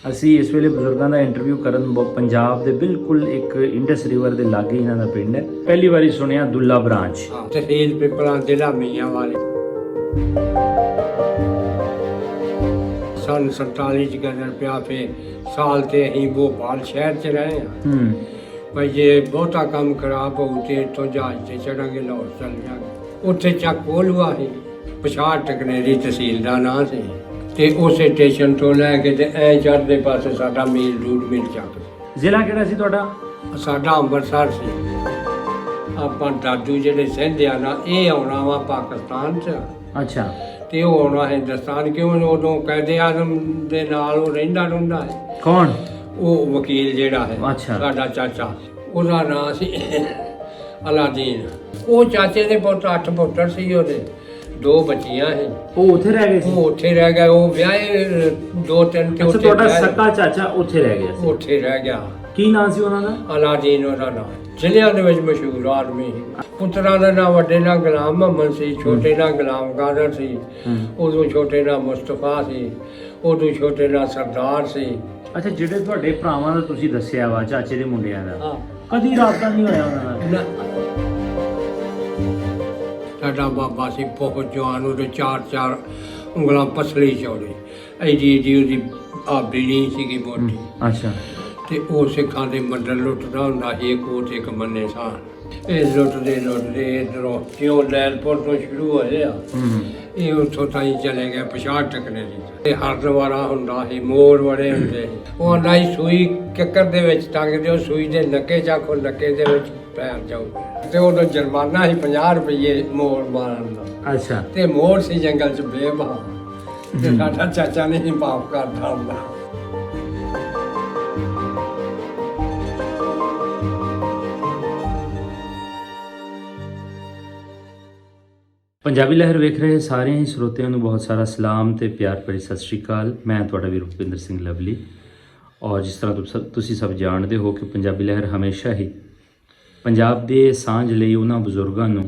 ਅਸੀਂ ਇਸ ਵੇਲੇ ਬਜ਼ੁਰਗਾਂ ਦਾ ਇੰਟਰਵਿਊ ਕਰਨ ਪੰਜਾਬ ਦੇ ਬਿਲਕੁਲ ਇੱਕ ਇੰਡਸ ਰਿਵਰ ਦੇ ਲਾਗੇ ਇਹਨਾਂ ਦਾ ਪਿੰਡ ਹੈ। ਪਹਿਲੀ ਵਾਰੀ ਸੁਣਿਆ ਦੁੱਲਾ ਬ੍ਰਾਂਚ। ਤਹਿਸੀਲ ਪਿਪਲਾਂ ਜ਼ਿਲ੍ਹਾ ਮੀਆਂਵਾਲੀ। सन 47 ਚ ਗਦਰ ਪਿਆ ਫੇ ਸਾਲ ਤੇ ਅਸੀਂ ਭੋਪਾਲ ਸ਼ਹਿਰ ਚ ਰਹੇ ਹਾਂ। ਭਾਈ ਜੇ ਬਹੁਤਾ ਕੰਮ ਖਰਾਬ ਹੋਊ ਤੇ ਇੱਥੋਂ ਜਹਾਜ਼ ਤੇ ਚੜਾਂਗੇ ਲਾਹੌਰ ਚੱਲ ਜਾਵਾਂਗੇ। ਉੱਥੇ ਚੱਕ ਕੋਲੂਆ ਸੀ, ਪਛਾੜ ਟਕਨੇਰੀ ਤਹਿਸੀਲ ਦਾ ਨਾਂ ਸੀ ਤੇ ਉਸੇ ਸਟੇਸ਼ਨ ਤੋਂ ਲੈ ਕੇ ਤੇ ਐ ਚੜ੍ਹਦੇ ਪਾਸੇ ਸਾਡਾ ਮੀਲ ਰੂਟ ਮਿਲ ਚੱਕ। ਜ਼ਿਲ੍ਹਾ ਕਿਹੜਾ ਸੀ ਤੁਹਾਡਾ? ਸਾਡਾ ਅੰਮ੍ਰਿਤਸਰ ਸੀ। ਆਪਾਂ ਦਾਦੂ ਜਿਹੜੇ ਸਿੰਧਿਆ ਨਾ ਇਹ ਆਉਣਾ ਵਾ ਪਾਕਿਸਤਾਨ ਚ ਅੱਛਾ। ਤੇ ਉਹ ਆਉਣਾ ਹਿੰਦੁਸਤਾਨ ਕਿਉਂ ਉਦੋਂ ਕਾਇਦੇ ਆਜ਼ਮ ਦੇ ਨਾਲ ਉਹ ਰਹਿੰਦਾ ਹੈ। ਕੌਣ? ਉਹ ਵਕੀਲ ਜਿਹੜਾ ਹੈ ਅੱਛਾ। ਸਾਡਾ ਚਾਚਾ, ਉਹਦਾ ਨਾਂ ਸੀ ਅਲਾਦੀਨ। ਉਹ ਚਾਚੇ ਦੇ ਪੁੱਤ 8 ਪੁੱਤਰ ਸੀ, ਉਹਦੇ 2 ਬੱਚੀਆਂ ਸੀ। ਉਹ ਉੱਥੇ ਰਹਿ ਗਏ ਸੀ? ਉਹ ਉੱਥੇ ਰਹਿ ਗਿਆ। ਉਹ ਵਿਆਹੇ 2-3 ਤੇ ਅੱਛਾ, ਤੁਹਾਡਾ ਸਕਾ ਚਾਚਾ ਉੱਥੇ ਰਹਿ ਗਿਆ ਸੀ? ਉੱਥੇ ਰਹਿ ਗਿਆ। ਕੀ ਨਾਂ ਸੀ ਉਹਨਾਂ ਦਾ? ਅਲਾਦੀਨ ਉਹਦਾ ਨਾਂ। ਜ਼ਿਲ੍ਹਿਆਂ ਦੇ ਵਿੱਚ ਮਸ਼ਹੂਰ ਆਦਮੀ ਸੀ। ਪੁੱਤਰਾਂ ਦਾ ਨਾਂ ਵੱਡੇ ਨਾਂ ਗੁਲਾਮ ਮੁਹੰਮਦ ਸੀ, ਛੋਟੇ ਨਾਂ ਗੁਲਾਮ ਕਾਦਰ ਸੀ, ਉਦੋਂ ਛੋਟੇ ਨਾਂ ਮੁਸਤਫਾ ਸੀ, ਉਦੋਂ ਛੋਟੇ ਨਾਂ ਸਰਦਾਰ ਸੀ। ਅੱਛਾ, ਜਿਹੜੇ ਤੁਹਾਡੇ ਭਰਾਵਾਂ ਦਾ ਤੁਸੀਂ ਦੱਸਿਆ ਵਾ ਚਾਚੇ ਦੇ ਮੁੰਡਿਆਂ ਦਾ, ਹਾਂ, ਕਦੀ ਰਾਬਤਾ ਨਹੀਂ ਹੋਇਆ ਉਹਨਾਂ ਨਾਲ? ਸਾਡਾ ਬਾਬਾ ਸੀ ਬਹੁਤ ਜਵਾਨ, ਉਹਦੇ 4-4 ਉਂਗਲਾਂ ਪਸਲੀ ਚੌੜੀ, ਐਡੀ ਉਹਦੀ ਆ ਬੀੜੀ ਸੀਗੀ ਮੋਟੀ। ਅੱਛਾ। ਤੇ ਉਹ ਸਿੱਖਾਂ ਦੇ ਮੰਦਰ ਲੁੱਟਦਾ ਹੁੰਦਾ ਸੀ, ਇੱਕ ਉਹ ਤੇ ਇੱਕ ਮੰਨੇ ਸਾਂ। ਇਹ ਲੁੱਟਦੇ ਇੱਧਰੋਂ ਜਿਉਂ ਲੈਲਪੁਰ ਤੋਂ ਸ਼ੁਰੂ ਹੋਇਆ, ਇਹ ਉੱਥੋਂ ਤਾਈਂ ਚਲੇ ਗਏ ਪਛਾੜ ਟਕਨੇਰੀ। ਤੇ ਹਰਦਵਾਰਾ ਹੁੰਦਾ ਸੀ, ਮੋਰ ਬੜੇ ਹੁੰਦੇ ਸੀ। ਉਹ ਆਂਦਾ ਸੀ ਸੂਈ ਕਿੱਕਰ ਦੇ ਵਿੱਚ ਟੰਗ ਦਿਓ, ਸੂਈ ਦੇ ਨੱਕੇ ਚਾਖੋ, ਨੱਕੇ ਦੇ ਵਿੱਚ ਪੈਰ ਜਾਊ। ਤੇ ਉਦੋਂ ਜੁਰਮਾਨਾ ਸੀ 50 ਰੁਪਏ ਮੋਰ ਮਾਰਨ ਦਾ। ਅੱਛਾ। ਤੇ ਮੋਰ ਸੀ ਜੰਗਲ 'ਚ ਬੇਬਹਾ, ਤੇ ਸਾਡਾ ਚਾਚਾ ਨਹੀਂ ਪਾਪ ਕਰਦਾ ਹੁੰਦਾ। ਪੰਜਾਬੀ ਲਹਿਰ ਵੇਖ ਰਹੇ ਸਾਰੇ ਹੀ ਸਰੋਤਿਆਂ ਨੂੰ ਬਹੁਤ ਸਾਰਾ ਸਲਾਮ ਤੇ ਪਿਆਰ ਭਰੀ ਸਤਿ ਸ਼੍ਰੀ ਅਕਾਲ। ਮੈਂ ਤੁਹਾਡਾ ਵੀਰ ਰੁਪਿੰਦਰ ਸਿੰਘ ਲਵਲੀ। ਔਰ ਜਿਸ ਤਰ੍ਹਾਂ ਤੁਸੀਂ ਸਭ ਜਾਣਦੇ ਹੋ ਕਿ ਪੰਜਾਬੀ ਲਹਿਰ ਹਮੇਸ਼ਾ ਹੀ ਪੰਜਾਬ ਦੇ ਸਾਂਝ ਲਈ ਉਹਨਾਂ ਬਜ਼ੁਰਗਾਂ ਨੂੰ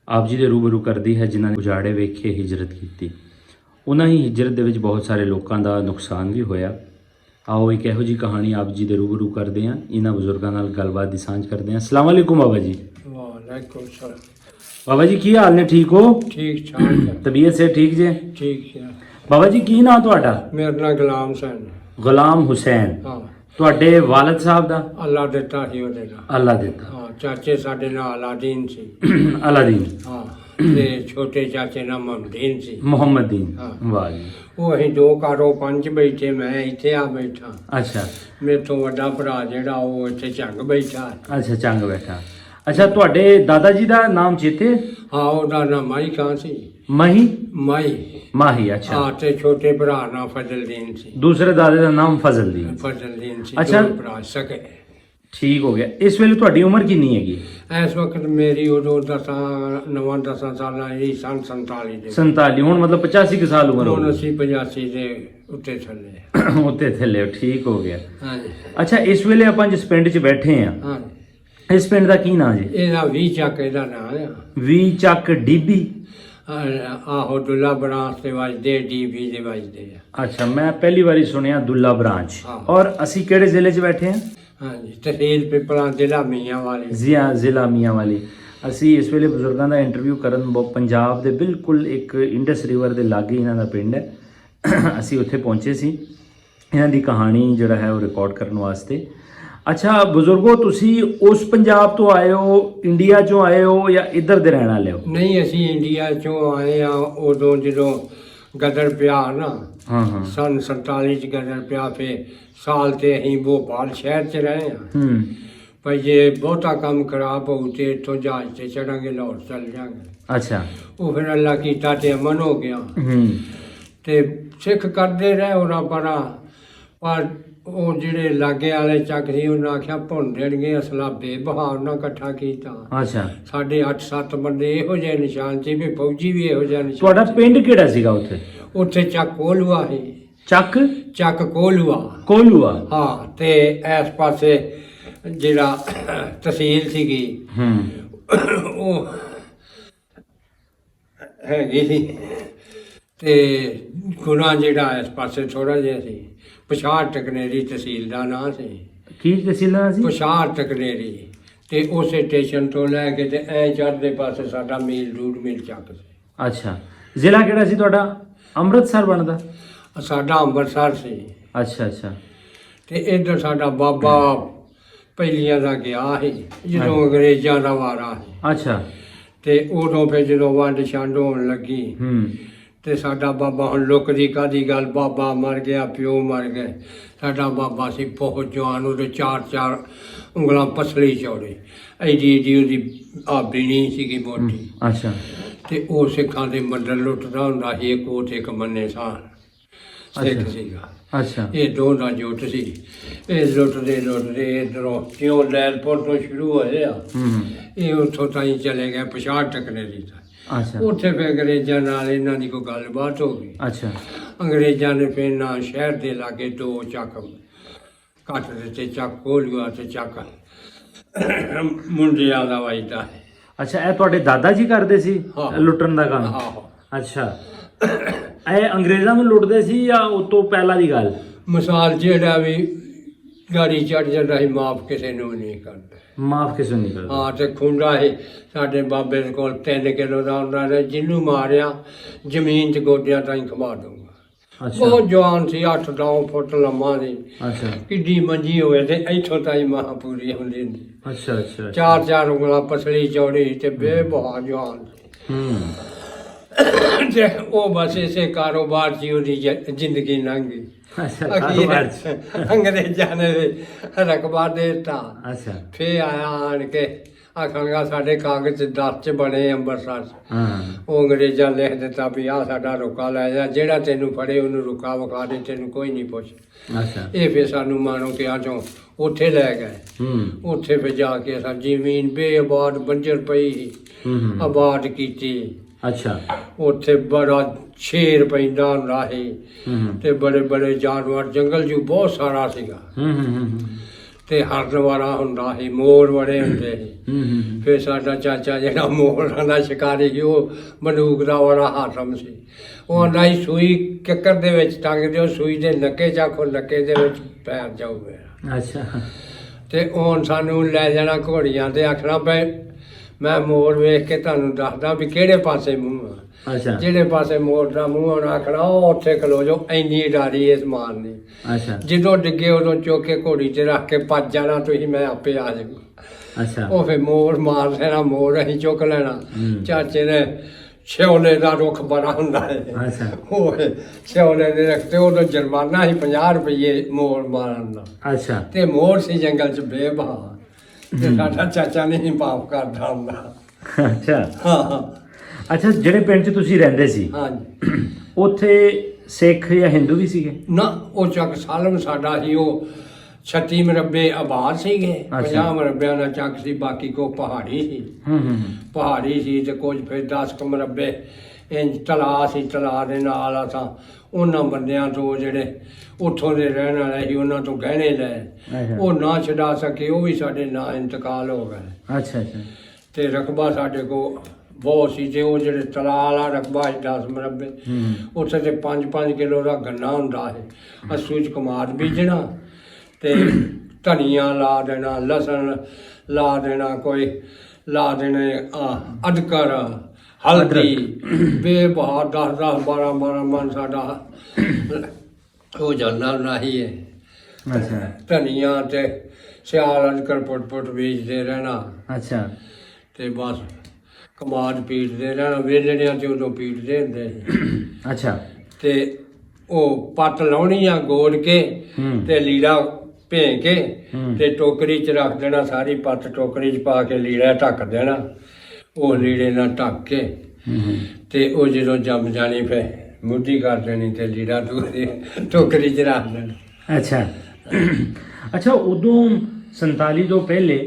ਆਪ ਜੀ ਦੇ ਰੂਬਰੂ ਕਰਦੀ ਹੈ ਜਿਨ੍ਹਾਂ ਨੇ ਉਜਾੜੇ ਵੇਖੇ ਹਿਜਰਤ ਕੀਤੀ। ਉਹਨਾਂ ਹੀ ਹਿਜਰਤ ਦੇ ਵਿੱਚ ਬਹੁਤ ਸਾਰੇ ਲੋਕਾਂ ਦਾ ਨੁਕਸਾਨ ਵੀ ਹੋਇਆ। ਆਓ ਇੱਕ ਇਹੋ ਜਿਹੀ ਕਹਾਣੀ ਆਪ ਜੀ ਦੇ ਰੂਬਰੂ ਕਰਦੇ ਹਾਂ, ਇਹਨਾਂ ਬਜ਼ੁਰਗਾਂ ਨਾਲ ਗੱਲਬਾਤ ਦੀ ਸਾਂਝ ਕਰਦੇ ਹਾਂ। ਅਸਲਾਮ ਵਾਲੇਕੁਮ ਬਾਬਾ ਜੀ। ਵਾਲੇਕੁਮ ਸਲਾਮ। ਬਾਬਾ ਜੀ ਕੀ ਹਾਲ ਨੇ? ਠੀਕ ਹੋ? ਠੀਕ ਠਾਕ। ਤਬੀਅਤ ਸੇ ਠੀਕ ਜੇ? ਠੀਕ ਹੈ। ਬਾਬਾ ਜੀ ਕੀ ਨਾਂ ਤੁਹਾਡਾ? ਮੇਰਾ ਨਾਂ ਗੁਲਾਮ ਹੁਸੈਨ। ਗੁਲਾਮ ਹੁਸੈਨ। ਹਾਂ। ਤੁਹਾਡੇ ਵਾਲਦ ਸਾਹਿਬ ਦਾ? ਅੱਲਾ ਦਿੱਤਾ ਸੀ ਉਹਦੇ ਨਾਲ। ਅੱਲਾ ਦਿੱਤਾ। ਹਾਂ, ਚਾਚੇ ਸਾਡੇ ਨਾਲ ਅਲਾਦੀਨ ਸੀ। ਅਲਾਦੀਨ। ਹਾਂ, ਤੇ ਛੋਟੇ ਚਾਚੇ ਨਾਲ ਮੁਹੰਮਦੀਨ ਸੀ। ਮੁਹੰਮਦੀਨ। ਹਾਂ। ਵਾਹ ਜੀ। ਉਹ ਅਸੀਂ 2 ਘਰੋਂ 5 ਬੈਠੇ, ਮੈਂ ਇੱਥੇ ਆ ਬੈਠਾ। ਅੱਛਾ। ਮੇਰੇ ਤੋਂ ਵੱਡਾ ਭਰਾ ਜਿਹੜਾ ਉਹ ਇੱਥੇ ਝੰਗ ਬੈਠਾ। ਅੱਛਾ, ਚੰਗ ਬੈਠਾ। ਅੱਛਾ, ਤੁਹਾਡੇ ਦਾਦਾ ਜੀ ਦਾ ਨਾਮ ਚੇਤੇ? ਹਾਂ, ਉਹਦਾ ਨਾਮ ਮਾਈ ਖਾਂ ਸੀ। ਮਾਹੀ? ਮਾਹੀ। ਅੱਛਾ। ਹਾਂ, ਤੇ ਛੋਟੇ ਭਰਾ ਨਾਲ ਫਜ਼ਲਦੀਨ ਸੀ। ਦੂਸਰੇ ਦਾਦੇ ਦਾ ਨਾਮ ਫਜ਼ਲਦੀਨ। ਫਜ਼ਲਦੀਨ ਸੀ। ਅੱਛਾ। 2 ਭਰਾ ਸਕੇ। ਠੀਕ ਹੋ ਗਿਆ। ਇਸ ਵੇਲੇ ਤੁਹਾਡੀ ਉਮਰ ਕਿੰਨੀ ਹੈਗੀ? ਇਸ ਵਕਤ ਮੇਰੀ ਉਦੋਂ 10 ਸਾਲਾਂ ਦੀ ਸਨ 47 ਦੇ। 47। ਹੁਣ ਮਤਲਬ 85 ਕੁ ਸਾਲ ਉਮਰ ਹੋ ਹੁਣ ਗਈ। ਅਸੀਂ 85 ਦੇ ਉੱਤੇ ਥੱਲੇ। ਉੱਤੇ ਥੱਲੇ। ਠੀਕ ਹੋ ਗਿਆ। ਹਾਂਜੀ। ਅੱਛਾ, ਇਸ ਵੇਲੇ ਆਪਾਂ ਜਿਸ ਪਿੰਡ 'ਚ ਬੈਠੇ ਆ, ਹਾਂਜੀ। ਇਸ ਪਿੰਡ ਦਾ ਕੀ ਨਾਂ ਜੀ? ਇਹਦਾ 20 ਚੱਕ ਇਹਦਾ ਨਾਂ ਆ। 20 ਚੱਕ ਡੀਬੀ। ਆਹੋ, ਦੁੱਲਾ ਬ੍ਰਾਂਚ ਦੇ ਵੱਜਦੇ, ਡੀਬੀ ਦੇ ਵੱਜਦੇ ਆ। ਅੱਛਾ, ਮੈਂ ਪਹਿਲੀ ਵਾਰੀ ਸੁਣਿਆ ਦੁੱਲਾ ਬ੍ਰਾਂਚ। ਹਾਂ। ਔਰ ਅਸੀਂ ਕਿਹੜੇ ਜ਼ਿਲ੍ਹੇ 'ਚ ਬੈਠੇ ਹਾਂ? ਹਾਂਜੀ, ਤਹਿਸੀਲ ਪਿਪਲਾਂ ਜ਼ਿਲ੍ਹਾ ਮੀਆਂਵਾਲੀ। ਜ਼ਿਲ੍ਹਾ ਮੀਆਂਵਾਲੀ। ਅਸੀਂ ਇਸ ਵੇਲੇ ਬਜ਼ੁਰਗਾਂ ਦਾ ਇੰਟਰਵਿਊ ਕਰਨ ਪੰਜਾਬ ਦੇ ਬਿਲਕੁਲ ਇੱਕ ਇੰਡਸ ਰਿਵਰ ਦੇ ਲਾਗੇ ਇਹਨਾਂ ਦਾ ਪਿੰਡ ਹੈ। ਅਸੀਂ ਉੱਥੇ ਪਹੁੰਚੇ ਸੀ ਇਹਨਾਂ ਦੀ ਕਹਾਣੀ ਜਿਹੜਾ ਹੈ ਉਹ ਰਿਕਾਰਡ ਕਰਨ ਵਾਸਤੇ। ਅੱਛਾ ਬਜ਼ੁਰਗੋ, ਤੁਸੀਂ ਉਸ ਪੰਜਾਬ ਤੋਂ ਆਏ ਹੋ, ਇੰਡੀਆ 'ਚੋਂ ਆਏ ਹੋ ਜਾਂ ਇੱਧਰ ਦੇ ਰਹਿਣ ਵਾਲੇ ਹੋ? ਨਹੀਂ, ਅਸੀਂ ਇੰਡੀਆ 'ਚੋਂ ਆਏ ਆ। ਉਦੋਂ ਜਦੋਂ ਗਦਰ ਪਿਆ ਨਾ, ਹਾਂ। ਸਨ 47 ਚ ਗਦਰ ਪਿਆ ਫੇ ਸਾਲ ਤੇ ਅਸੀਂ ਭੋਪਾਲ ਸ਼ਹਿਰ 'ਚ ਰਹੇ ਹਾਂ। ਭਾਈ ਜੇ ਬਹੁਤਾ ਕੰਮ ਖਰਾਬ ਹੋਊ ਤੇ ਇੱਥੋਂ ਜਹਾਜ਼ ਤੇ ਚੜਾਂਗੇ ਲਾਹੌਰ ਚੱਲ ਜਾਵਾਂਗੇ। ਅੱਛਾ। ਉਹ ਫਿਰ ਅੱਲਾ ਕੀਤਾ ਤੇ ਅਮਨ ਹੋ ਗਿਆ। ਤੇ ਸਿੱਖ ਕਰਦੇ ਰਹੇ ਉਹਨਾਂ ਪਰ ਉਹ ਜਿਹੜੇ ਲਾਗੇ ਵਾਲੇ ਚੱਕ ਸੀ ਉਹਨਾਂ ਆਖਿਆ ਭੁੰਨ ਦੇਣਗੇ ਅਸਲਾ, ਬੇਬਹਾ ਉਹਨਾਂ ਇਕੱਠਾ ਕੀਤਾ। ਅੱਛਾ। ਸਾਡੇ 8-7 ਬੰਦੇ ਇਹੋ ਜਿਹੇ ਨਿਸ਼ਾਨ ਸੀ ਵੀ ਫੌਜੀ ਵੀ ਇਹੋ ਜਿਹਾ ਨਿਸ਼ਾਨ। ਤੁਹਾਡਾ ਪਿੰਡ ਕਿਹੜਾ ਸੀਗਾ ਉੱਥੇ? ਉੱਥੇ ਚੱਕ ਕੋਲੂਆ ਸੀ। ਚੱਕ ਕੋਲੂਆ। ਹਾਂ, ਤੇ ਇਸ ਪਾਸੇ ਜਿਹੜਾ ਤਹਿਸੀਲ ਸੀਗੀ ਉਹ ਹੈਗੀ ਸੀ ਤੇ ਗੁਨਾ ਜਿਹੜਾ ਇਸ ਪਾਸੇ ਥੋੜਾ ਜਿਹਾ ਸੀ। ਪਛਾੜ ਟਕਨੇਰੀ ਤਹਿਸੀਲ ਦਾ ਨਾਂ ਸੀ। ਕੀ ਤਹਿਸੀਲਾਂ ਸੀ? ਪਛਾੜ ਟਕਨੇਰੀ। ਤੇ ਉਸੇ ਸਟੇਸ਼ਨ ਤੋਂ ਲੈ ਕੇ ਤੇ ਐ ਚੜ੍ਹਦੇ ਪਾਸੇ ਸਾਡਾ ਮੀਲ ਡੂਢ ਮੀਲ ਚੱਕ ਸੀ। ਅੱਛਾ, ਜ਼ਿਲ੍ਹਾ ਕਿਹੜਾ ਸੀ ਤੁਹਾਡਾ? ਅੰਮ੍ਰਿਤਸਰ ਬਣਦਾ? ਸਾਡਾ ਅੰਮ੍ਰਿਤਸਰ ਸੀ। ਅੱਛਾ ਅੱਛਾ। ਤੇ ਇੱਧਰ ਸਾਡਾ ਬਾਬਾ ਪਹਿਲੀਆਂ ਦਾ ਗਿਆ ਸੀ ਜਦੋਂ ਅੰਗਰੇਜ਼ਾਂ ਦਾ ਵਾਰਾ ਸੀ। ਅੱਛਾ। ਤੇ ਉਦੋਂ ਫਿਰ ਜਦੋਂ ਵੰਡ ਛੰਡ ਹੋਣ ਲੱਗੀ ਤੇ ਸਾਡਾ ਬਾਬਾ, ਹੁਣ ਲੁਕਦੀ ਕਾਦੀ ਗੱਲ, ਬਾਬਾ ਮਰ ਗਿਆ, ਪਿਓ ਮਰ ਗਏ। ਸਾਡਾ ਬਾਬਾ ਸੀ ਬਹੁਤ ਜਵਾਨ, ਉਹਦੇ 4-4 ਉਂਗਲਾਂ ਪਸਲੀ ਚੌੜੇ, ਐਡੀ ਐਡੀ ਉਹਦੀ ਆਬੀ ਨਹੀਂ ਸੀਗੀ ਮੋਟੀ। ਅੱਛਾ। ਤੇ ਉਹ ਸਿੱਖਾਂ ਦੇ ਮੰਦਰ ਲੁੱਟਦਾ ਹੁੰਦਾ ਸੀ। ਇੱਕ ਉਹ ਤੇ ਇੱਕ ਮੰਨੇ ਸਾਨ ਸਿੱਖ ਸੀਗਾ। ਅੱਛਾ। ਇਹ ਦੋ ਦਾ ਜੁੱਟ ਸੀ। ਇਹ ਲੁੱਟਦੇ ਲੁੱਟਦੇ ਇੱਧਰੋਂ ਜਿਉਂ ਲੈਲਪੁਰ ਤੋਂ ਸ਼ੁਰੂ ਹੋਏ ਆ, ਇਹ ਉੱਥੋਂ ਤਾਈਂ ਚਲੇ ਗਏ ਪਛਾੜ ਟਕਨੇਰੀ ਤੱਕ। ਅੱਛਾ। ਉੱਥੇ ਫਿਰ ਅੰਗਰੇਜ਼ਾਂ ਨਾਲ ਇਹਨਾਂ ਦੀ ਕੋਈ ਗੱਲਬਾਤ ਹੋ ਗਈ। ਅੱਛਾ। ਅੰਗਰੇਜ਼ਾਂ ਨੇ ਫਿਰ ਨਾ ਸ਼ਹਿਰ ਦੇ ਲਾਗੇ 2 ਚੱਕ ਕੱਟ ਦਿੱਤੇ, ਚੱਕ ਖੋਲ੍ਹਿਆ ਤੇ ਚੱਕ ਮੁੰਡਿਆਂ ਦਾ ਵੱਜਦਾ ਹੈ। ਅੱਛਾ, ਇਹ ਤੁਹਾਡੇ ਦਾਦਾ ਜੀ ਕਰਦੇ ਸੀ ਹਾਂ। ਲੁੱਟਣ ਦਾ ਕੰਮ? ਆਹੋ। ਅੱਛਾ, ਇਹ ਅੰਗਰੇਜ਼ਾਂ ਨੂੰ ਲੁੱਟਦੇ ਸੀ ਜਾਂ ਉਸ ਤੋਂ ਪਹਿਲਾਂ ਦੀ ਗੱਲ? ਮਿਸਾਲ ਜਿਹੜਾ ਵੀ ਗਾੜੀ ਚੜ੍ਹ ਜਾਂਦਾ ਸੀ, ਮਾਫ ਕਿਸੇ ਨੂੰ ਵੀ ਨਹੀਂ ਕਰਦਾ। ਮਾਫ ਕਿਸੇ ਨੂੰ ਨਹੀਂ ਕਰਦੇ? ਹਾਂ। ਤੇ ਖੁੰਡਾ ਸੀ ਸਾਡੇ ਬਾਬੇ ਦੇ ਕੋਲ 3 ਕਿਲੋ ਦਾ ਹੁੰਦਾ ਸੀ। ਜਿਹਨੂੰ ਮਾਰਿਆ ਜ਼ਮੀਨ 'ਚ ਗੋਡਿਆਂ ਤਾਈਂ ਖਵਾ ਦਊਗਾ। ਅੱਛਾ। ਬਹੁਤ ਜਵਾਨ ਸੀ, 8-9 ਫੁੱਟ ਲੰਮਾ ਸੀ। ਅੱਛਾ। ਕਿੱਡੀ ਮੰਜੀ ਹੋਵੇ ਤੇ ਇੱਥੋਂ ਤਾਈਂ ਮਾਂ ਪੂਰੀ ਹੁੰਦੀ ਹੁੰਦੀ। ਅੱਛਾ ਅੱਛਾ। 4-4 ਉਂਗਲਾਂ ਪਸਲੀ ਚੌੜੀ ਤੇ ਬੇਬਹਾ ਜਵਾਨ ਸੀ। ਤੇ ਉਹ ਬਸ ਇਸੇ ਕਾਰੋਬਾਰ 'ਚ ਹੀ ਉਹਦੀ ਜ਼ਿੰਦਗੀ ਲੰਘ ਗਈ। ਅੱਛਾ, ਅਖੀਰ ਕਾਰੋਬਾਰ 'ਚ। ਅੰਗਰੇਜ਼ਾਂ ਨੇ ਰਕਬਾ ਦੇ ਦਿੱਤਾ। ਅੱਛਾ। ਫੇਰ ਆਇਆ ਆਣ ਕੇ ਆਖਣਗਾ ਸਾਡੇ ਕਾਗਜ਼ 10 ਚ ਬਣੇ ਅੰਮ੍ਰਿਤਸਰ 'ਚ। ਹਾਂ। ਉਹ ਅੰਗਰੇਜ਼ਾਂ ਲਿਖ ਦਿੱਤਾ ਵੀ ਆਹ ਸਾਡਾ ਰੁਕਾ ਲੈ ਜਾ, ਜਿਹੜਾ ਤੈਨੂੰ ਫੜੇ ਉਹਨੂੰ ਰੁਕਾ ਵਿਖਾ ਦੇ, ਤੈਨੂੰ ਕੋਈ ਨਹੀਂ ਪੁੱਛ। ਅੱਛਾ। ਇਹ ਫਿਰ ਸਾਨੂੰ ਮਾਨੋ ਕਿ ਆ ਚੋਂ ਉੱਥੇ ਲੈ ਗਏ। ਉੱਥੇ ਫਿਰ ਜਾ ਕੇ ਅਸਾਂ ਜ਼ਮੀਨ ਬੇਆਬਾਦ ਬੰਜਰ ਪਈ ਸੀ, ਆਬਾਦ ਕੀਤੀ। ਅੱਛਾ। ਉੱਥੇ ਬੜਾ ਸ਼ੇਰ ਪੈਂਦਾ ਹੁੰਦਾ ਸੀ ਤੇ ਬੜੇ ਬੜੇ ਜਾਨਵਰ, ਜੰਗਲ ਜੂ ਬਹੁਤ ਸਾਰਾ ਸੀਗਾ। ਤੇ ਹਰਨ ਵਾਲਾ ਹੁੰਦਾ ਸੀ, ਮੋਰ ਬੜੇ ਹੁੰਦੇ ਸੀ। ਫਿਰ ਸਾਡਾ ਚਾਚਾ ਜਿਹੜਾ ਮੋਰਾਂ ਦਾ ਸ਼ਿਕਾਰੀ ਸੀ, ਉਹ ਬੰਦੂਕ ਦਾ ਬੜਾ ਹਾਸਮ ਸੀ। ਉਹ ਆਂਦਾ ਸੀ ਸੂਈ ਕਿੱਕਰ ਦੇ ਵਿੱਚ ਟੰਗ ਦਿਓ, ਸੂਈ ਦੇ ਨੱਕੇ ਚਾਖੋ, ਨੱਕੇ ਦੇ ਵਿੱਚ ਪੈਰ ਜਾਊਗਾ। ਅੱਛਾ। ਤੇ ਹੁਣ ਸਾਨੂੰ ਲੈ ਜਾਣਾ ਘੋੜੀਆਂ ਤੇ ਆਖਣਾ ਪਏ ਮੈਂ ਮੋਰ ਵੇਖ ਕੇ ਤੁਹਾਨੂੰ ਦੱਸਦਾ ਵੀ ਕਿਹੜੇ ਪਾਸੇ ਮੂੰਹ ਆ। ਅੱਛਾ। ਜਿਹੜੇ ਪਾਸੇ ਮੋਰ ਦਾ ਮੂੰਹ ਹੋਣਾ ਆਖਣਾ ਉਹ ਉੱਥੇ ਖਲੋ ਜਾਓ, ਇੰਨੀ ਡਾਰੀ ਇਸ ਮਾਰ ਨੇ। ਅੱਛਾ। ਜਦੋਂ ਡਿੱਗੇ ਉਦੋਂ ਚੁੱਕ ਕੇ ਘੋੜੀ ਤੇ ਰੱਖ ਕੇ ਭੱਜ ਜਾਣਾ ਤੁਸੀਂ, ਮੈਂ ਆਪੇ ਆ ਜਾਊਗਾ। ਅੱਛਾ। ਉਹ ਫਿਰ ਮੋਰ ਮਾਰ ਦੇਣਾ, ਮੋਰ ਅਸੀਂ ਚੁੱਕ ਲੈਣਾ। ਚਾਚੇ ਨੇ ਛਿਉਲੇ ਦਾ ਰੁੱਖ ਬੜਾ ਹੁੰਦਾ ਹੈ। ਅੱਛਾ। ਉਹ ਛਿਉਲੇ ਦੇ ਰੱਖਤੇ, ਉਦੋਂ ਜੁਰਮਾਨਾ ਸੀ 50 ਰੁਪਏ ਮੋਰ ਮਾਰਨ ਦਾ। ਅੱਛਾ। ਤੇ ਮੋਰ ਸੀ ਜੰਗਲ 'ਚ ਬੇਬਹਾ, ਤੇ ਸਾਡਾ ਚਾਚਾ ਨਹੀਂ ਪਾਪ ਕਰਦਾ ਹੁੰਦਾ। ਅੱਛਾ। ਹਾਂ। ਅੱਛਾ, ਜਿਹੜੇ ਪਿੰਡ 'ਚ ਤੁਸੀਂ ਰਹਿੰਦੇ ਸੀ ਹਾਂਜੀ। ਉੱਥੇ ਸਿੱਖ ਜਾਂ ਹਿੰਦੂ ਵੀ ਸੀਗੇ? ਨਾ, ਉਹ ਚੱਕ ਸਾਲਮ ਸਾਡਾ ਸੀ, ਉਹ 36 ਮਰਬੇ ਆਬਾਦ ਸੀਗੇ। 50 ਮਰਬਿਆਂ ਦਾ ਚੱਕ ਸੀ, ਬਾਕੀ ਕੋ ਪਹਾੜੀ ਸੀ। ਪਹਾੜੀ ਸੀ ਤੇ ਕੁਝ ਫਿਰ 10 ਕੁ ਮਰਬੇ ਇੰਜ ਤਲਾਅ ਸੀ। ਤਲਾਅ ਦੇ ਨਾਲ ਅਸਾਂ ਉਹਨਾਂ ਬੰਦਿਆਂ ਤੋਂ ਜਿਹੜੇ ਉੱਥੋਂ ਦੇ ਰਹਿਣ ਵਾਲੇ ਸੀ ਉਹਨਾਂ ਤੋਂ ਗਹਿਣੇ ਲਏ। ਉਹ ਨਾ ਛਡਾ ਸਕੇ, ਉਹ ਵੀ ਸਾਡੇ ਨਾਲ ਇੰਤਕਾਲ ਹੋ ਗਏ। ਅੱਛਾ ਅੱਛਾ। ਤੇ ਰਕਬਾ ਸਾਡੇ ਕੋਲ ਬਹੁਤ ਸੀ। ਤੇ ਉਹ ਜਿਹੜੇ ਤਲਾਅ ਵਾਲਾ ਰਕਬਾ ਸੀ 10 ਮਰਬੇ, ਉੱਥੇ ਤੇ 5-5 ਕਿਲੋ ਦਾ ਗੰਨਾ ਹੁੰਦਾ ਹੈ। ਅਸੂ 'ਚ ਕਮਾਦ ਬੀਜਣਾ ਤੇ ਧਨੀਆ ਲਾ ਦੇਣਾ, ਲਸਣ ਲਾ ਦੇਣਾ, ਕੋਈ ਲਾ ਦੇਣੇ ਅਦਰਕ, ਹਲਦੀ, ਬੇਬਹਾ 10-10, 12-12 ਮਣ ਸਾਡਾ ਉਹ ਜਾਂਦਾ ਨਹੀਂ ਹੈ। ਅੱਛਾ। ਧਨੀਆ ਤੇ ਸਿਆਲ ਅਦਰਕ ਪੁੱਟ ਬੀਜਦੇ ਰਹਿਣਾ। ਅੱਛਾ। ਤੇ ਬਸ ਕਮਾਦ ਪੀਟਦੇ ਰਹਿਣਾ, ਵੇਲਣਿਆਂ ਤੇ ਉਦੋਂ ਪੀਟਦੇ ਹੁੰਦੇ ਸੀ। ਅੱਛਾ। ਤੇ ਉਹ ਪੱਤ ਲਾਉਣੀ ਆ ਗੋਲ ਕੇ ਤੇ ਲੀੜਾ ਭੇ ਕੇ ਤੇ ਟੋਕਰੀ 'ਚ ਰੱਖ ਦੇਣਾ, ਸਾਰੀ ਪੱਤ ਟੋਕਰੀ 'ਚ ਪਾ ਕੇ ਲੀੜਾ ਢੱਕ ਦੇਣਾ। ਉਹ ਲੀੜੇ ਨਾਲ ਢੱਕ ਕੇ ਤੇ ਉਹ ਜਦੋਂ ਜੰਮ ਜਾਣੀ ਫਿਰ ਮੁੱਢੀ ਕਰ ਦੇਣੀ ਤੇ ਲੀੜਾ ਟੋਕਰੀ 'ਚ ਰੱਖ ਦੇਣਾ। ਅੱਛਾ। ਅੱਛਾ, ਉਦੋਂ 47 ਤੋਂ ਪਹਿਲੇ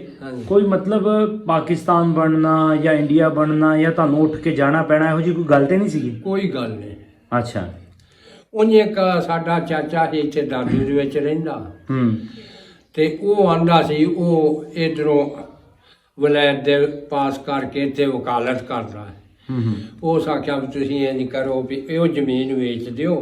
ਕੋਈ ਮਤਲਬ ਪਾਕਿਸਤਾਨ ਬਣਨਾ ਜਾਂ ਇੰਡੀਆ ਬਣਨਾ ਜਾਂ ਤੁਹਾਨੂੰ ਉੱਠ ਕੇ ਜਾਣਾ ਪੈਣਾ, ਇਹੋ ਜਿਹੀ ਕੋਈ ਗੱਲ ਤੇ ਨਹੀਂ ਸੀਗੀ? ਕੋਈ ਗੱਲ ਨਹੀਂ। ਅੱਛਾ। ਉਹਨੇ ਇੱਕ ਸਾਡਾ ਚਾਚਾ ਸੀ ਇੱਥੇ ਦਾਦੂ ਦੇ ਵਿੱਚ ਰਹਿੰਦਾ ਤੇ ਉਹ ਆਂਦਾ ਸੀ ਉਹ ਇੱਧਰੋਂ ਵਲੈਤ ਦੇ ਪਾਸ ਕਰਕੇ ਇੱਥੇ ਵਕਾਲਤ ਕਰਦਾ ਹੈ। ਉਸ ਆਖਿਆ ਵੀ ਤੁਸੀਂ ਇੰਝ ਕਰੋ ਵੀ ਇਹ ਜ਼ਮੀਨ ਵੇਚ ਦਿਓ,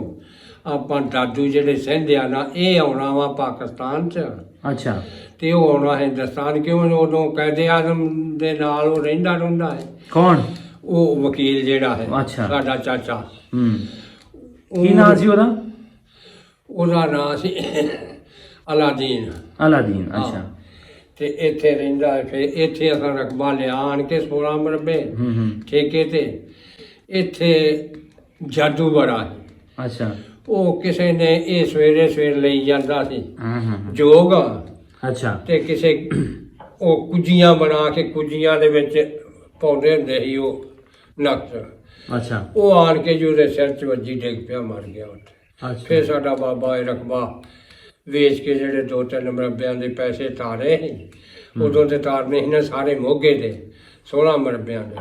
ਆਪਾਂ ਦਾਦੂ ਜਿਹੜੇ ਸਹਿੰਦੇ ਆ ਨਾ ਇਹ ਆਉਣਾ ਵਾ ਪਾਕਿਸਤਾਨ 'ਚ ਅੱਛਾ ਤੇ ਉਹ ਆਉਣਾ ਹਿੰਦੁਸਤਾਨ, ਕਿਉਂ ਉਦੋਂ ਕਾਇਦੇ ਆਜ਼ਮ ਦੇ ਨਾਲ ਉਹ ਰਹਿੰਦਾ ਹੈ। ਕੌਣ? ਉਹ ਵਕੀਲ ਜਿਹੜਾ ਹੈ ਅੱਛਾ। ਸਾਡਾ ਚਾਚਾ। ਕੀ ਨਾਂ ਸੀ ਉਹਦਾ? ਉਹਦਾ ਨਾਂ ਸੀ ਅਲਾਦੀਨ। ਅਲਾਦੀਨ, ਅੱਛਾ। ਤੇ ਇੱਥੇ ਰਹਿੰਦਾ ਹੈ। ਫਿਰ ਇੱਥੇ ਅਸਾਂ ਰਕਬਾ ਲਿਆ ਆਣ ਕੇ 16 ਮਰਬੇ ਠੇਕੇ ਤੇ। ਇੱਥੇ ਜਾਦੂ ਬੜਾ ਹੈ। ਅੱਛਾ। ਉਹ ਕਿਸੇ ਨੇ ਇਹ ਸਵੇਰੇ ਲਈ ਜਾਂਦਾ ਸੀ ਜੋਗ। ਅੱਛਾ। ਤੇ ਕਿਸੇ ਉਹ ਕੁੱਜੀਆਂ ਬਣਾ ਕੇ ਕੁੱਜੀਆਂ ਦੇ ਵਿੱਚ ਪਾਉਂਦੇ ਹੁੰਦੇ ਸੀ ਉਹ ਨਕਸ਼। ਅੱਛਾ। ਉਹ ਆਣ ਕੇ ਜੀ ਉਹਦੇ ਸਿਰ 'ਚ ਵੱਜੀ, ਡਿੱਗ ਪਿਆ, ਮਰ ਗਿਆ ਉੱਥੇ। ਅੱਛਾ। ਫਿਰ ਸਾਡਾ ਬਾਬਾ ਇਹ ਰਕਬਾ ਵੇਚ ਕੇ ਜਿਹੜੇ 2-3 ਮਰਬਿਆਂ ਦੇ ਪੈਸੇ ਤਾਰੇ ਸੀ, ਉਦੋਂ ਤੇ ਤਾਰਨੇ ਸੀ ਨਾ ਸਾਰੇ ਮੋਗੇ ਦੇ 16 ਮਰਬਿਆਂ ਦੇ।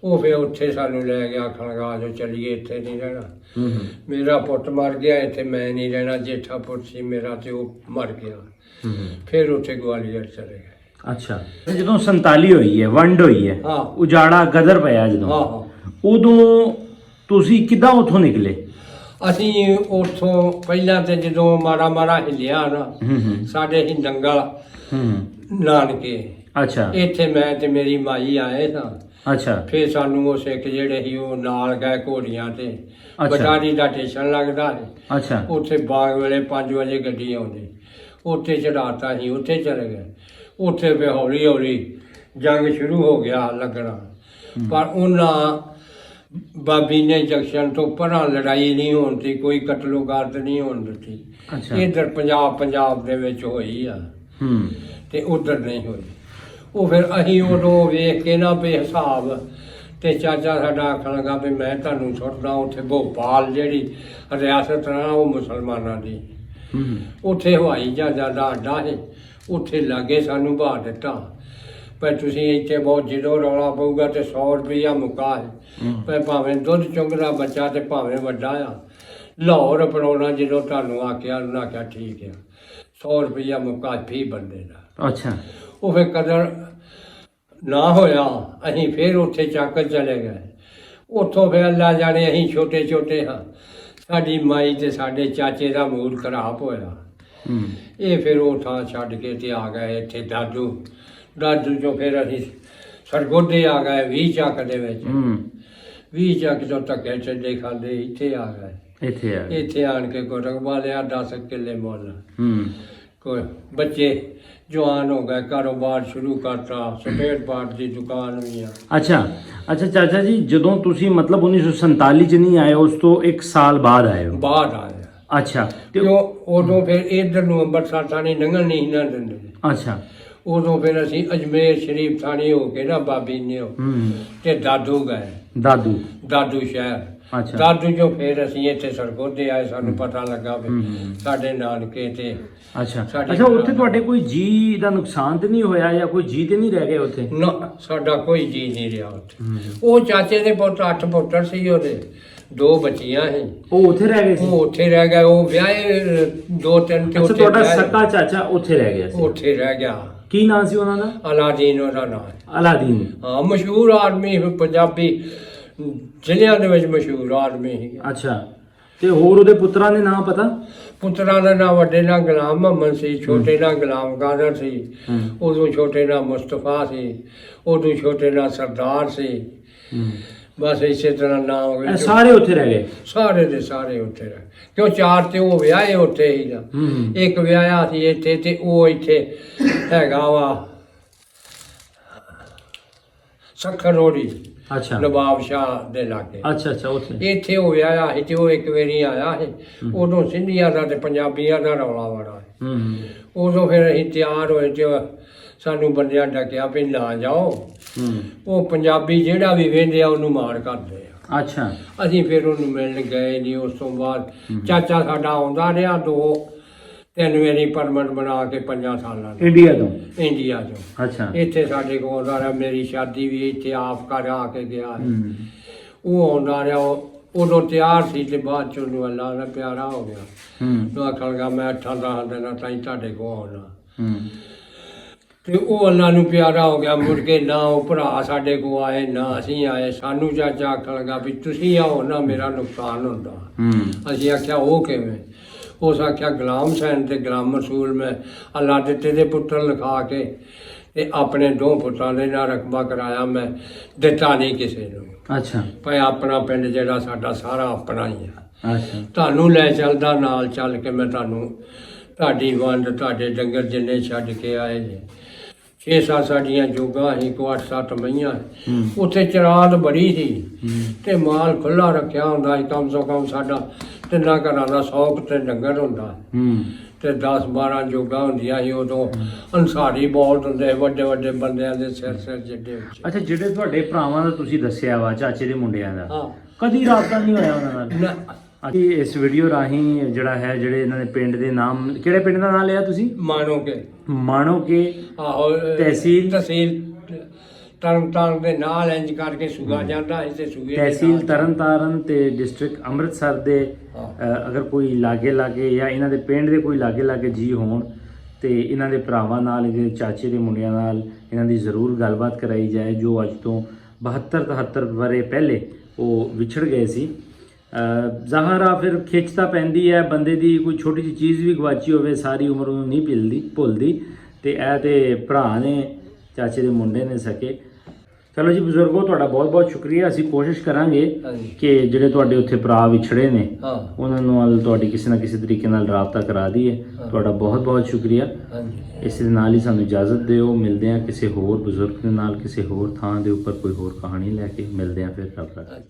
ਉਹ ਫਿਰ ਉੱਥੇ ਸਾਨੂੰ ਲੈ ਗਿਆ, ਖਣਗਾ ਜੋ ਚੱਲੀਏ, ਇੱਥੇ ਨਹੀਂ ਰਹਿਣਾ। ਮੇਰਾ ਪੁੱਤ ਮਰ ਗਿਆ, ਇੱਥੇ ਮੈਂ ਨਹੀਂ ਰਹਿਣਾ। ਜੇਠਾ ਪੁੱਤ ਸੀ ਮੇਰਾ ਤੇ ਉਹ ਮਰ ਗਿਆ। ਫਿਰ ਉੱਥੇ ਗਵਾਲੀਅਰ ਚਲੇ ਗਏ। ਅੱਛਾ। ਜਦੋਂ 47 ਹੋਈ ਹੈ, ਵੰਡ ਹੋਈ ਹੈ, ਹਾਂ, ਉਜਾੜਾ ਗਦਰ ਪਿਆ ਜਦੋਂ, ਹਾਂ, ਉਦੋਂ ਤੁਸੀਂ ਕਿੱਦਾਂ ਉੱਥੋਂ ਨਿਕਲੇ? ਅਸੀਂ ਉੱਥੋਂ ਪਹਿਲਾਂ ਤੇ ਜਦੋਂ ਮਾੜਾ ਹਿੱਲਿਆ ਨਾ, ਸਾਡੇ ਹੀ ਨੰਗਲ ਨਾਨਕੇ। ਅੱਛਾ। ਇੱਥੇ ਮੈਂ ਤੇ ਮੇਰੀ ਮਾਈ ਆਏ ਸਾਂ। ਅੱਛਾ। ਫਿਰ ਸਾਨੂੰ ਉਹ ਸਿੱਖ ਜਿਹੜੇ ਸੀ ਉਹ ਨਾਲ ਗਏ ਘੋੜੀਆਂ ਤੇ। ਬਟਾਰੀ ਦਾ ਸਟੇਸ਼ਨ ਲੱਗਦਾ ਹੈ। ਅੱਛਾ। ਉੱਥੇ ਬਾਗ ਵੇਲੇ 5 ਵਜੇ ਗੱਡੀ ਆਉਂਦੀ, ਉੱਥੇ ਚੜਾਤਾ ਸੀ, ਉੱਥੇ ਚਲੇ ਗਏ। ਉੱਥੇ ਫਿਰ ਹੌਲੀ ਹੌਲੀ ਜੰਗ ਸ਼ੁਰੂ ਹੋ ਗਿਆ ਲੱਗਣਾ। ਪਰ ਉਹਨਾਂ ਬਾਬੀ ਨੇ ਜੰਕਸ਼ਨ ਤੋਂ ਪਰਾਂ ਲੜਾਈ ਨਹੀਂ ਹੋਣ ਦਿੱਤੀ, ਕੋਈ ਕਤਲੋਗਾਰਤ ਨਹੀਂ ਹੋਣ ਦਿੱਤੀ। ਇੱਧਰ ਪੰਜਾਬ ਦੇ ਵਿੱਚ ਹੋਈ ਆ ਤੇ ਉੱਧਰ ਨਹੀਂ ਹੋਈ। ਉਹ ਫਿਰ ਅਸੀਂ ਉਦੋਂ ਵੇਖ ਕੇ ਨਾ ਬੇਹਿਸਾਬ, ਤੇ ਚਾਚਾ ਸਾਡਾ ਆਖਣ ਲੱਗਾ ਵੀ ਮੈਂ ਤੁਹਾਨੂੰ ਸੁੱਟਦਾ ਉੱਥੇ ਭੋਪਾਲ ਜਿਹੜੀ ਰਿਆਸਤ ਨਾ ਉਹ ਮੁਸਲਮਾਨਾਂ ਦੀ। ਉੱਥੇ ਹਵਾਈ ਜਹਾਜ਼ਾਂ ਦਾ ਅੱਡਾ ਹੈ, ਉੱਥੇ ਲਾਗੇ ਸਾਨੂੰ ਬਹਾ ਦਿੱਤਾ। ਪਰ ਤੁਸੀਂ ਇੱਥੇ ਬਹੁਤ ਜਦੋਂ ਰੌਲਾ ਪਊਗਾ ਤੇ 100 ਰੁਪਈਆ ਮੁਕਾ ਹੈ। ਪਰ ਭਾਵੇਂ ਦੁੱਧ ਚੁੰਗਦਾ ਬੱਚਾ ਤੇ ਭਾਵੇਂ ਵੱਡਾ ਆ, ਲਾਹੌਰ ਪੜਾਉਣਾ ਜਦੋਂ ਤੁਹਾਨੂੰ ਆਖਿਆ, ਉਹਨਾਂ ਆਖਿਆ ਠੀਕ ਆ, 100 ਰੁਪਈਆ ਮੁਕਾ ਫੀ ਬੰਦੇ ਦਾ। ਅੱਛਾ। ਉਹ ਫਿਰ ਕਦਰ ਨਾ ਹੋਇਆ, ਅਸੀਂ ਫਿਰ ਉੱਥੇ ਚੱਕ ਚਲੇ ਗਏ। ਉੱਥੋਂ ਫਿਰ ਅੱਲਾ ਜਾਣੇ ਅਸੀਂ ਛੋਟੇ ਹਾਂ। ਸਾਡੀ ਮਾਈ ਤੇ ਸਾਡੇ ਚਾਚੇ ਦਾ ਮੂਡ ਖਰਾਬ ਹੋਇਆ। ਇਹ ਫਿਰ ਉਹ ਥਾਂ ਛੱਡ ਕੇ ਤੇ ਆ ਗਏ ਇੱਥੇ ਦਾਦੂ ਚੋਂ ਫਿਰ ਅਸੀਂ ਸਰਗੋਡੇ ਆ ਗਏ 20 ਚੱਕ ਦੇ ਵਿੱਚ। 20 ਚੱਕ ਤੋਂ ਧੱਕੇ ਚੱਡੇ ਖਾਂਦੇ ਇੱਥੇ ਆ ਗਏ। ਇੱਥੇ ਆਣ ਕੇ ਕੋਈ ਰਕਬਾ ਲਿਆ 10 ਕਿੱਲੇ ਮੁੱਲ। ਕੋਈ ਬੱਚੇ ਜਵਾਨ ਹੋ ਗਏ, ਕਾਰੋਬਾਰ ਸ਼ੁਰੂ ਕਰਤਾ, ਸਪੇਅਰ ਪਾਰਟ ਦੀ ਦੁਕਾਨ ਵੀ ਆ। ਅੱਛਾ ਚਾਚਾ ਜੀ, ਜਦੋਂ ਤੁਸੀਂ ਮਤਲਬ 1947 ਚ ਨਹੀਂ ਆਏ, ਉਸ ਤੋਂ 1 ਸਾਲ ਬਾਅਦ ਆਏ ਹੋ? ਬਾਅਦ ਆਏ। ਅੱਛਾ। ਤੇ ਉਦੋਂ ਫਿਰ ਇੱਧਰ ਨੂੰ ਅੰਮ੍ਰਿਤਸਰ ਥਾਣੀ ਲੰਘਣ ਨਹੀਂ ਨਾ ਦਿੰਦੇ। ਅੱਛਾ। ਉਦੋਂ ਫਿਰ ਅਸੀਂ ਅਜਮੇਰ ਸ਼ਰੀਫ ਥਾਣੀ ਹੋ ਕੇ ਨਾ ਬਾਬੀ ਨੇ ਤੇ ਦਾਦੂ ਗਏ। ਦਾਦੂ ਸ਼ਹਿਰ। ਅੱਛਾ। ਦਾਦੂ ਚੋਂ ਫਿਰ ਅਸੀਂ ਇੱਥੇ ਸਰਗੋਦੇ ਆਏ, ਸਾਨੂੰ ਪਤਾ ਲੱਗਾ ਵੀ ਸਾਡੇ ਨਾਨਕੇ ਤੇ। ਅੱਛਾ। ਉੱਥੇ ਤੁਹਾਡੇ ਕੋਈ ਜੀ ਦਾ ਨੁਕਸਾਨ ਤੇ ਨਹੀਂ ਹੋਇਆ, ਜਾਂ ਕੋਈ ਜੀ ਤੇ ਨਹੀਂ ਰਹਿ ਗਏ ਉੱਥੇ? ਨਾ, ਸਾਡਾ ਕੋਈ ਜੀ ਨਹੀਂ ਰਿਹਾ ਉੱਥੇ। ਉਹ ਚਾਚੇ ਦੇ ਪੁੱਤ 8 ਪੁੱਤਰ ਸੀ, ਉਹਦੇ 2 ਬੱਚੀਆਂ ਸੀ, ਉਹ ਉੱਥੇ ਰਹਿ ਗਏ ਸੀ। ਉਹ ਉੱਥੇ ਰਹਿ ਗਏ, ਉਹ ਵਿਆਹੇ 2-3 ਤੇ। ਤੁਹਾਡਾ ਸਕਾ ਚਾਚਾ ਉੱਥੇ ਰਹਿ ਗਿਆ ਸੀ? ਉੱਥੇ ਰਹਿ ਗਿਆ। ਕੀ ਨਾਂ ਸੀ ਉਹਨਾਂ ਦਾ? ਅਲਾਦੀਨ ਉਹਦਾ ਨਾਂ। ਅਲਾਦੀਨ। ਹਾਂ, ਮਸ਼ਹੂਰ ਆਦਮੀ, ਪੰਜਾਬੀ ਜ਼ਿਲ੍ਹਿਆਂ ਦੇ ਵਿੱਚ ਮਸ਼ਹੂਰ ਆਦਮੀ ਸੀ। ਅੱਛਾ। ਤੇ ਹੋਰ ਉਹਦੇ ਪੁੱਤਰਾਂ ਦੇ ਨਾਂ ਪਤਾ? ਪੁੱਤਰਾਂ ਦਾ ਨਾਂ ਵੱਡੇ ਨਾਂ ਗੁਲਾਮ ਮੁਹੰਮਦ ਸੀ, ਛੋਟੇ ਨਾਂ ਗੁਲਾਮ ਕਾਦਰ ਸੀ, ਉਦੋਂ ਛੋਟੇ ਨਾਂ ਮੁਸਤਫਾ ਸੀ, ਉਦੋਂ ਛੋਟੇ ਨਾਂ ਸਰਦਾਰ ਸੀ। ਬਸ ਇਸੇ ਤਰ੍ਹਾਂ ਨਾਂ ਹੋ ਗਏ। ਸਾਰੇ ਉੱਥੇ ਰਹਿ ਗਏ? ਸਾਰੇ ਦੇ ਸਾਰੇ ਉੱਥੇ ਰਹਿ ਗਏ, ਕਿਉਂ 4 ਤੇ ਉਹ ਵਿਆਹੇ ਉੱਥੇ ਹੀ ਨਾ। ਇੱਕ ਵਿਆਹਿਆ ਸੀ ਇੱਥੇ, ਤੇ ਉਹ ਇੱਥੇ ਹੈਗਾ ਵਾ ਸੱਖਰ ਰੋੜੀ। ਅੱਛਾ। ਨਵਾਬ ਸ਼ਾਹ ਦੇ ਲਾਗੇ। ਅੱਛਾ। ਇੱਥੇ ਉਹ ਵਿਆਹਿਆ ਸੀ ਤੇ ਉਹ ਇੱਕ ਵਾਰੀ ਆਇਆ ਸੀ। ਉਦੋਂ ਸਿੰਧੀਆਂ ਦਾ ਤੇ ਪੰਜਾਬੀਆਂ ਦਾ ਰੌਲਾ ਬੜਾ ਹੈ। ਉਦੋਂ ਫਿਰ ਅਸੀਂ ਤਿਆਰ ਹੋਏ ਤੇ ਸਾਨੂੰ ਬੰਦਿਆਂ ਡੱਕਿਆ ਵੀ ਨਾ ਜਾਓ। ਉਹ ਪੰਜਾਬੀ ਜਿਹੜਾ ਵੀ ਵੇਂਦੇ ਆ ਉਹਨੂੰ ਮਾਰ ਕਰਦੇ ਆ। ਅੱਛਾ। ਅਸੀਂ ਫਿਰ ਉਹਨੂੰ ਮਿਲਣ ਗਏ ਨਹੀਂ। ਉਸ ਤੋਂ ਬਾਅਦ ਚਾਚਾ ਸਾਡਾ ਆਉਂਦਾ ਰਿਹਾ 2-3 ਵਾਰੀ ਪਰਮਿਟ ਬਣਾ ਕੇ 5 ਸਾਲਾਂ ਦਾ। ਇੰਡੀਆ ਤੋਂ? ਅੱਛਾ। ਇੱਥੇ ਸਾਡੇ ਕੋਲ ਆਉਂਦਾ ਰਿਹਾ, ਮੇਰੀ ਸ਼ਾਦੀ ਵੀ ਇੱਥੇ ਆਪ ਕਰ ਆ ਕੇ ਗਿਆ। ਉਹ ਆਉਂਦਾ ਰਿਹਾ, ਉਦੋਂ ਤਿਆਰ ਸੀ ਤੇ ਬਾਅਦ ਚ ਉਹਨੂੰ ਅੱਲਾ ਦਾ ਪਿਆਰਾ ਹੋ ਗਿਆ। ਉਹ ਆਖਣ ਲੱਗਾ ਮੈਂ 8-10 ਦਿਨਾਂ ਤਾਈਂ ਤੁਹਾਡੇ ਕੋਲ ਆਉਣਾ। ਤੇ ਉਹ ਅੱਲਾ ਨੂੰ ਪਿਆਰਾ ਹੋ ਗਿਆ। ਮੁੜ ਕੇ ਨਾ ਉਹ ਭਰਾ ਸਾਡੇ ਕੋ ਆਏ ਨਾ ਅਸੀਂ ਆਏ। ਸਾਨੂੰ ਚਾਚਾ ਆਖਣ ਲੱਗਾ ਵੀ ਤੁਸੀਂ ਆਓ ਨਾ, ਮੇਰਾ ਨੁਕਸਾਨ ਹੁੰਦਾ। ਅਸੀਂ ਆਖਿਆ ਉਹ ਕਿਵੇਂ? ਉਸ ਆਖਿਆ ਗੁਲਾਮ ਹੁਸੈਨ ਤੇ ਗੁਲਾਮ ਰਸੂਲ ਮੈਂ ਅੱਲਾ ਦਿੱਤੇ ਦੇ ਪੁੱਤਰ ਲਿਖਾ ਕੇ ਤੇ ਆਪਣੇ 2 ਪੁੱਤਰਾਂ ਦੇ ਨਾਲ ਰਕਬਾ ਕਰਾਇਆ। ਮੈਂ ਦਿੱਤਾ ਨਹੀਂ ਕਿਸੇ ਨੂੰ। ਅੱਛਾ ਭਾਈ ਆਪਣਾ ਪਿੰਡ ਜਿਹੜਾ ਸਾਡਾ ਸਾਰਾ ਆਪਣਾ ਹੀ ਆ। ਅੱਛਾ ਤੁਹਾਨੂੰ ਲੈ ਚੱਲਦਾ, ਨਾਲ ਚੱਲ ਕੇ ਮੈਂ ਤੁਹਾਨੂੰ ਤੁਹਾਡੀ ਵੰਡ ਤੁਹਾਡੇ ਡੰਗਰ ਜਿੰਨੇ ਛੱਡ ਕੇ ਆਏ ਨੇ। 6-7 ਸਾਡੀਆਂ ਜੋਗਾਂ ਸੀ, ਕੋ 8-7 ਮਈਆਂ। ਉੱਥੇ ਚਰਾਦ ਬੜੀ ਸੀ ਤੇ ਮਾਲ ਖੁੱਲਾ ਰੱਖਿਆ ਹੁੰਦਾ ਸੀ। ਕਮ ਸੋ ਕਮ ਸਾਡਾ 3 ਘਰਾਂ ਦਾ 100 ਤੇ ਡੰਗਰ ਹੁੰਦਾ ਤੇ 10-12 ਜੋਗਾਂ ਹੁੰਦੀਆਂ ਸੀ। ਉਦੋਂ ਅੰਸਾਰੀ ਬਹੁਤ ਹੁੰਦੇ, ਵੱਡੇ ਵੱਡੇ ਬੰਦਿਆਂ ਦੇ ਸਿਰ ਜਿੱਡੇ ਉੱਚੇ। ਅੱਛਾ, ਜਿਹੜੇ ਤੁਹਾਡੇ ਭਰਾਵਾਂ ਦਾ ਤੁਸੀਂ ਦੱਸਿਆ ਵਾ, ਚਾਚੇ ਦੇ ਮੁੰਡਿਆਂ ਦਾ, ਹਾਂ ਕਦੀ ਰਾਬਤਾ ਨਹੀਂ ਹੋਇਆ ਉਹਨਾਂ ਨਾਲ? ਨਾ, ਅਸੀਂ ਇਸ ਵੀਡੀਓ ਰਾਹੀਂ ਜਿਹੜਾ ਹੈ, ਜਿਹੜੇ ਇਹਨਾਂ ਦੇ ਪਿੰਡ ਦੇ ਨਾਮ, ਕਿਹੜੇ ਪਿੰਡ ਦਾ ਨਾਮ ਲਿਆ ਤੁਸੀਂ? ਮਾਣੋ ਕੇ ਮਾਣੋਕੇ, ਆਹੋ ਤਹਿਸੀਲ ਤਰਨਤਾਰਨ ਦੇ ਨਾਲ ਇੰਜ ਕਰਕੇ ਸੁਗਾ ਜਾਂਦਾ ਇਸੇ ਸੁਗੇ ਦੇ ਤਹਿਸੀਲ ਨਾਲ। ਤਰਨਤਾਰਨ ਤੇ ਡਿਸਟ੍ਰਿਕਟ ਅੰਮ੍ਰਿਤਸਰ ਦੇ ਅਗਰ ਕੋਈ ਲਾਗੇ ਜਾਂ ਇਹਨਾਂ ਦੇ ਪਿੰਡ ਦੇ ਕੋਈ ਲਾਗੇ ਜੀ ਹੋਣ ਤੇ ਇਹਨਾਂ ਦੇ ਭਰਾਵਾਂ ਨਾਲ, ਇਹਦੇ ਚਾਚੇ ਦੇ ਮੁੰਡਿਆਂ ਨਾਲ ਇਹਨਾਂ ਦੀ ਜ਼ਰੂਰ ਗੱਲਬਾਤ ਕਰਾਈ ਜਾਏ, ਜੋ ਅੱਜ ਤੋਂ 72-73 ਵਰ੍ਹੇ ਪਹਿਲੇ ਉਹ ਵਿਛੜ ਗਏ ਸੀ। ਜ਼ਾਹਰ ਆ ਫਿਰ ਖਿੱਚ ਤਾਂ ਪੈਂਦੀ ਹੈ ਬੰਦੇ ਦੀ, ਕੋਈ ਛੋਟੀ ਜਿਹੀ ਚੀਜ਼ ਵੀ ਗਵਾਚੀ ਹੋਵੇ ਸਾਰੀ ਉਮਰ ਉਹਨੂੰ ਨਹੀਂ ਭੁੱਲਦੀ। ਤੇ ਇਹ ਤੇ ਭਰਾ ਨੇ, ਚਾਚੇ ਦੇ ਮੁੰਡੇ ਨੇ ਸਕੇ। ਚਲੋ ਜੀ ਬਜ਼ੁਰਗੋ, ਤੁਹਾਡਾ ਬਹੁਤ ਬਹੁਤ ਸ਼ੁਕਰੀਆ। ਅਸੀਂ ਕੋਸ਼ਿਸ਼ ਕਰਾਂਗੇ ਕਿ ਜਿਹੜੇ ਤੁਹਾਡੇ ਉੱਥੇ ਭਰਾ ਵਿਛੜੇ ਨੇ ਉਹਨਾਂ ਨਾਲ ਤੁਹਾਡੀ ਕਿਸੇ ਨਾ ਕਿਸੇ ਤਰੀਕੇ ਨਾਲ ਰਾਬਤਾ ਕਰਾ ਦਈਏ। ਤੁਹਾਡਾ ਬਹੁਤ ਬਹੁਤ ਸ਼ੁਕਰੀਆ। ਇਸ ਦੇ ਨਾਲ ਹੀ ਸਾਨੂੰ ਇਜਾਜ਼ਤ ਦਿਓ। ਮਿਲਦੇ ਹਾਂ ਕਿਸੇ ਹੋਰ ਬਜ਼ੁਰਗ ਦੇ ਨਾਲ, ਕਿਸੇ ਹੋਰ ਥਾਂ ਦੇ ਉੱਪਰ ਕੋਈ ਹੋਰ ਕਹਾਣੀ ਲੈ ਕੇ ਮਿਲਦੇ ਹਾਂ ਫਿਰ। ਰੱਬ ਰਾਖਾ।